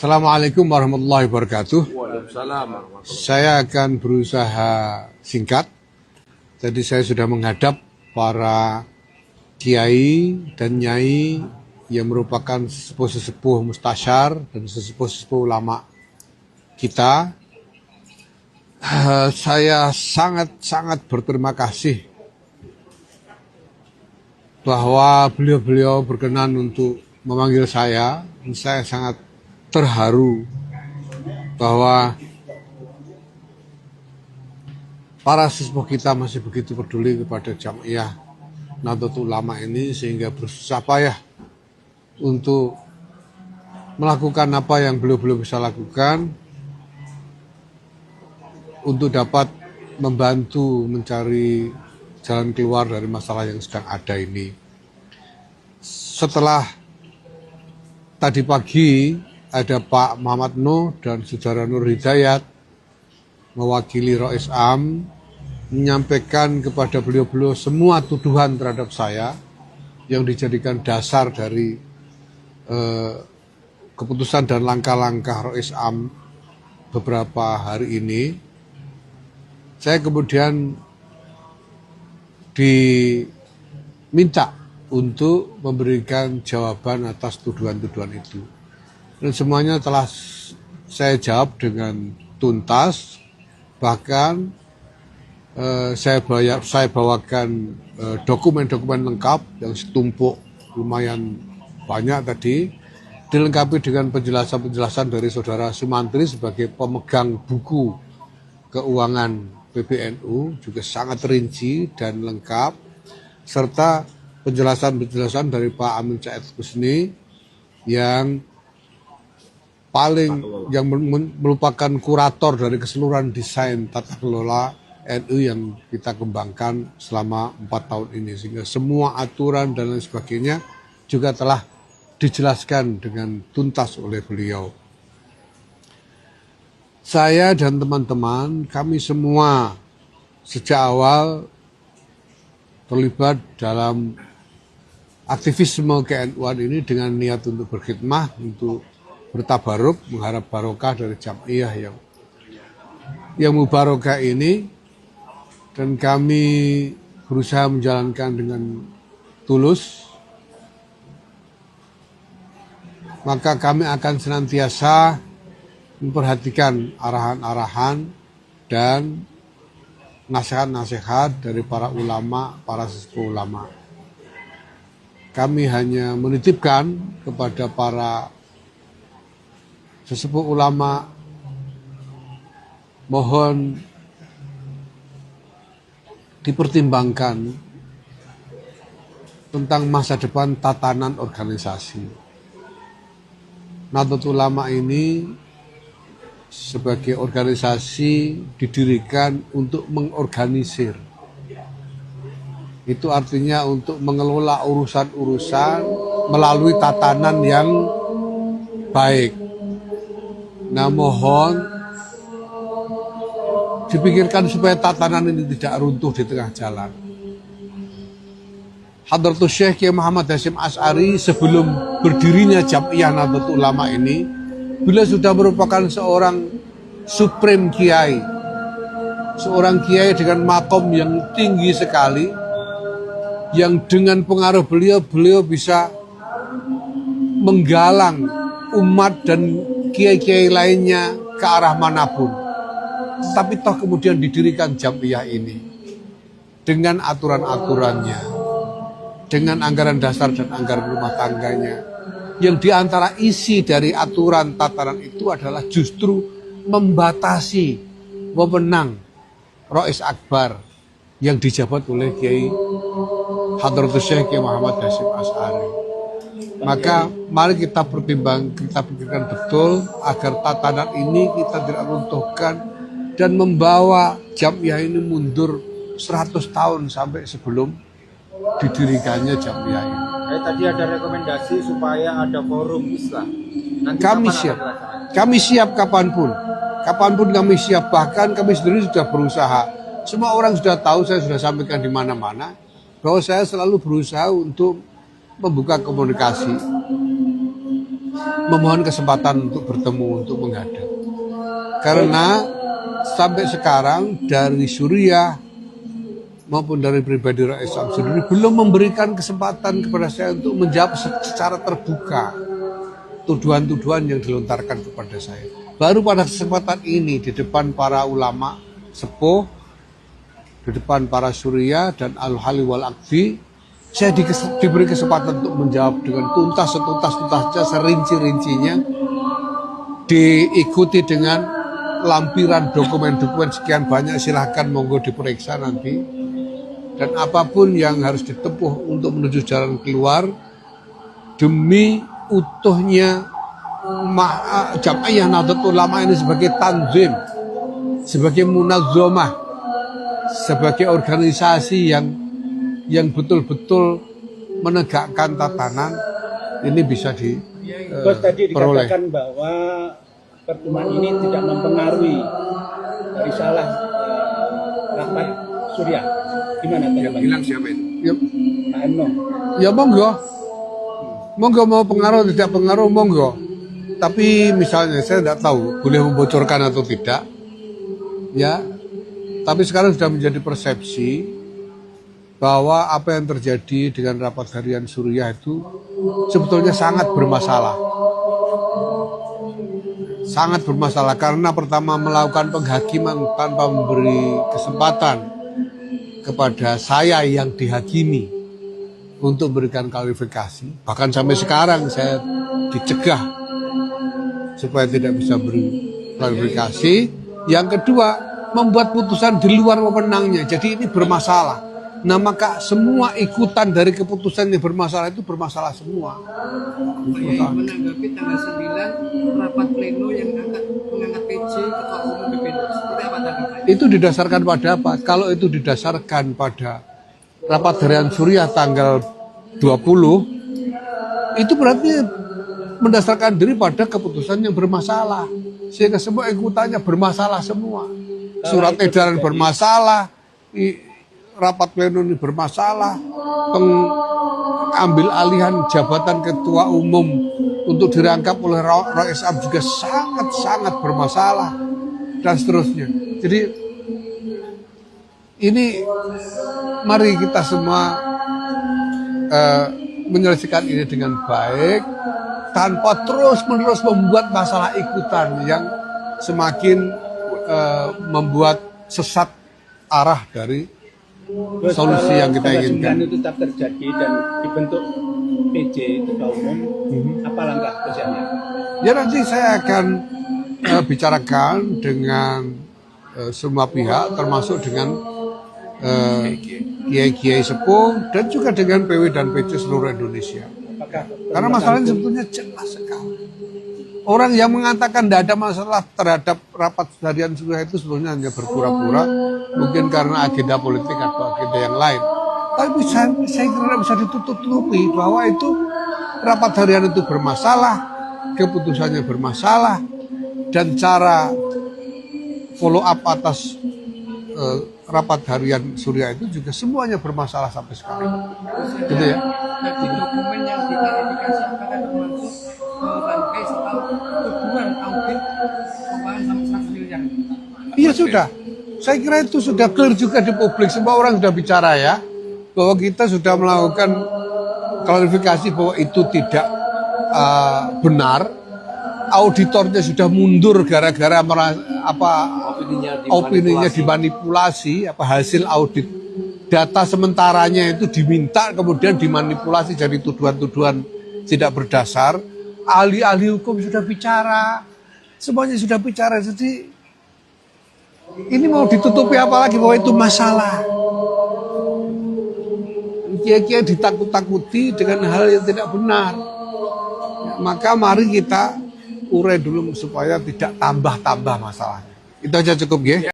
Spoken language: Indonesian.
Assalamualaikum warahmatullahi wabarakatuh. Waalaikumsalam. Saya akan berusaha singkat. Tadi saya sudah menghadap para kiai dan nyai yang merupakan sesepuh-sesepuh mustasyar dan sesepuh-sesepuh ulama kita. Saya sangat berterima kasih bahwa beliau-beliau berkenan untuk memanggil saya. Saya sangat terharu bahwa para sesepuh kita masih begitu peduli kepada Jam'iyah Nahdlatul Ulama ini, sehingga bersusah payah untuk melakukan apa yang beliau-beliau bisa lakukan untuk dapat membantu mencari jalan keluar dari masalah yang sedang ada ini. Setelah tadi pagi ada Pak Muhammad Nuh dan Saudara Nur Hidayat mewakili Rois Am menyampaikan kepada beliau-beliau semua tuduhan terhadap saya yang dijadikan dasar dari keputusan dan langkah-langkah Rois Am beberapa hari ini. Saya kemudian diminta untuk memberikan jawaban atas tuduhan-tuduhan itu. Dan semuanya telah saya jawab dengan tuntas. Bahkan saya bawakan dokumen-dokumen lengkap yang setumpuk lumayan banyak tadi, dilengkapi dengan penjelasan-penjelasan dari Saudara Sumantri sebagai pemegang buku keuangan PBNU, juga sangat rinci dan lengkap, serta penjelasan-penjelasan dari Pak Amin Said Husni yang merupakan kurator dari keseluruhan desain tata kelola NU yang kita kembangkan selama 4 tahun ini, sehingga semua aturan dan lain sebagainya juga telah dijelaskan dengan tuntas oleh beliau. Saya dan teman-teman, kami semua sejak awal terlibat dalam aktivisme ke-NU-an ini dengan niat untuk berkhidmah, untuk bertabaruk, mengharap barokah dari Jam'iyah yang mubarokah ini, dan kami berusaha menjalankan dengan tulus. Maka kami akan senantiasa memperhatikan arahan-arahan dan nasihat-nasihat dari para ulama, para sesepuh ulama. Kami hanya menitipkan kepada para sesepuh ulama, mohon dipertimbangkan tentang masa depan tatanan organisasi. Nahdlatul Ulama ini sebagai organisasi didirikan untuk mengorganisir. Itu artinya untuk mengelola urusan-urusan melalui tatanan yang baik. Nah, mohon dipikirkan supaya tatanan ini tidak runtuh di tengah jalan. Hadratus Syekh Kiai Muhammad Hasyim Asy'ari sebelum berdirinya Jam'iyah Nahdlatul Ulama ini, beliau sudah merupakan seorang supreme kiai, seorang kiai dengan makom yang tinggi sekali, yang dengan pengaruh beliau bisa menggalang umat dan kiai-kiai lainnya ke arah manapun. Tapi toh kemudian didirikan Jam'iyah ini dengan aturan-aturannya, dengan anggaran dasar dan anggaran rumah tangganya, yang diantara isi dari aturan tataran itu adalah justru membatasi wewenang Rois Akbar yang dijabat oleh Kiai Hadratus Syekh Kiai Muhammad Hasyim Asy'ari. Maka mari kita pikirkan betul agar tatanan ini kita tidak runtuhkan dan membawa Jam'iyah ini mundur 100 tahun sampai sebelum didirikannya Jam'iyah ini. Tadi ada rekomendasi supaya ada forum Islam. Nanti kami siap kapanpun kami siap. Bahkan kami sendiri sudah berusaha. Semua orang sudah tahu, saya sudah sampaikan di mana-mana bahwa saya selalu berusaha untuk membuka komunikasi memohon kesempatan untuk bertemu, untuk menghadap. Karena sampai sekarang dari Suriah maupun dari pribadi Rais Samsudin belum memberikan kesempatan kepada saya untuk menjawab secara terbuka tuduhan-tuduhan yang dilontarkan kepada saya. Baru pada kesempatan ini di depan para ulama sepuh, di depan para Suriah dan Al-Hali wal Akfi, saya diberi kesempatan untuk menjawab dengan tuntas, setuntas-tuntasnya, serinci-rincinya, diikuti dengan lampiran dokumen-dokumen sekian banyak. Silahkan monggo diperiksa nanti, dan apapun yang harus ditempuh untuk menuju jalan keluar demi utuhnya Jam'iyah Nahdlatul Ulama ini sebagai tanzim, sebagai munazzamah, sebagai organisasi yang betul-betul menegakkan tatanan ini bisa Bos tadi diperoleh. dikatakan bahwa pertemuan ini tidak mempengaruhi risalah rapat Suriah. Gimana tanggapan? Bilang siapa itu? Pak Emno. Ya monggo mau pengaruh tidak pengaruh monggo. Tapi misalnya saya tidak tahu boleh membocorkan atau tidak. Ya, tapi sekarang sudah menjadi persepsi bahwa apa yang terjadi dengan rapat harian Suriah itu sebetulnya sangat bermasalah. Sangat bermasalah karena pertama melakukan penghakiman tanpa memberi kesempatan kepada saya yang dihakimi untuk memberikan klarifikasi. Bahkan sampai sekarang saya dicegah supaya tidak bisa beri klarifikasi. Yang kedua, membuat putusan di luar wewenangnya. Jadi ini bermasalah. Nah, maka semua ikutan dari keputusan yang bermasalah itu bermasalah semua. Menanggapi tanggal 9 rapat pleno yang mengangkat PJ Ketua Umum BPNUS. Seperti apa tanggapannya? Itu didasarkan pada apa? Kalau itu didasarkan pada rapat harian Suriah tanggal 20, itu berarti mendasarkan diri pada keputusan yang bermasalah. Sehingga semua ikutannya bermasalah semua. Surat edaran bermasalah, rapat pleno ini bermasalah, pengambil alihan jabatan ketua umum untuk dirangkap oleh Rais Am juga sangat-sangat bermasalah, dan seterusnya. Jadi ini mari kita semua menyelesaikan ini dengan baik, tanpa terus-menerus membuat masalah ikutan yang semakin membuat sesat arah dari solusi yang kita inginkan. Itu tetap terjadi dan dibentuk PJ Ketua Umum, apa langkah kerjanya? Ya nanti saya akan bicarakan dengan semua pihak, termasuk dengan kiai-kiai sepuh dan juga dengan PW dan PC seluruh Indonesia. Karena masalahnya sebetulnya jelas sekali. Orang yang mengatakan tidak ada masalah terhadap rapat harian Suriah itu sebetulnya hanya berpura-pura, mungkin karena agenda politik atau agenda yang lain. Tapi saya kira bisa ditutup-tutupi bahwa itu rapat harian itu bermasalah, keputusannya bermasalah, dan cara follow up atas rapat harian Suriah itu juga semuanya bermasalah sampai sekarang. Gitu ya. Tadi dokumen yang diklarifikasi apakah termasuk rangkai soal tuduhan audit keuangan sampai 100 miliar? Iya sudah. Saya kira itu sudah clear juga di publik. Semua orang sudah bicara ya, bahwa kita sudah melakukan klarifikasi bahwa itu tidak benar. Auditornya sudah mundur gara-gara opininya dimanipulasi, hasil audit data sementaranya itu diminta kemudian dimanipulasi jadi tuduhan-tuduhan tidak berdasar. Ahli-ahli hukum sudah bicara, semuanya sudah bicara. Jadi ini mau ditutupi apa lagi bahwa itu masalah. Kiai-kiai ditakut-takuti dengan hal yang tidak benar. Maka mari kita urai dulu supaya tidak tambah-tambah masalahnya. Itu aja cukup ya.